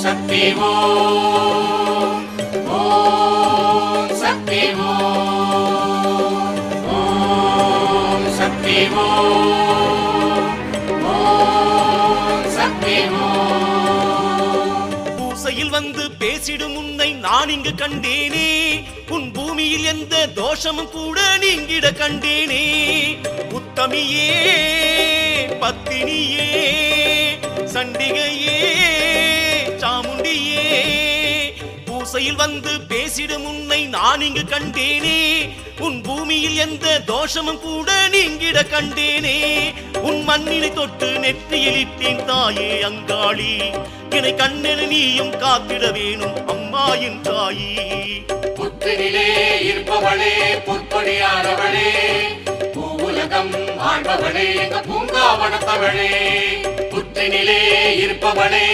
சக்தி ஓம் ஓம் சக்தி ஓம் ஓம் சக்தி ஓம் ஓம் சக்தி ஓம். பூசையில் வந்து பேசிடும் உன்னை நான் இங்கு கண்டேனே, உன் பூமியில் எந்த தோஷமும் கூட நீங்கிட கண்டேனே. உத்தமியே பத்தினியே சண்டிகையே சாமுண்டியே, பூசையில் வந்து பேசிடும் உன்னை நான் இங்கு கண்டேனே, உன் பூமியில் எந்த தோஷமும் கூட நீங்கிட கண்டேனே. உன் மண்ணினை தொட்டு நெற்றியில் இட்டேன் தாயே அங்காளி, என்னை கண்ணென நீயும் காத்திட வேணும் அம்மா என் தாயி. புத்தினிலே இருப்பவளே புற்படியானவளே, பூவுலகம் ஆழ்பவளே எங்க பூங்காவனத்தவளே. புத்தினிலே இருப்பவளே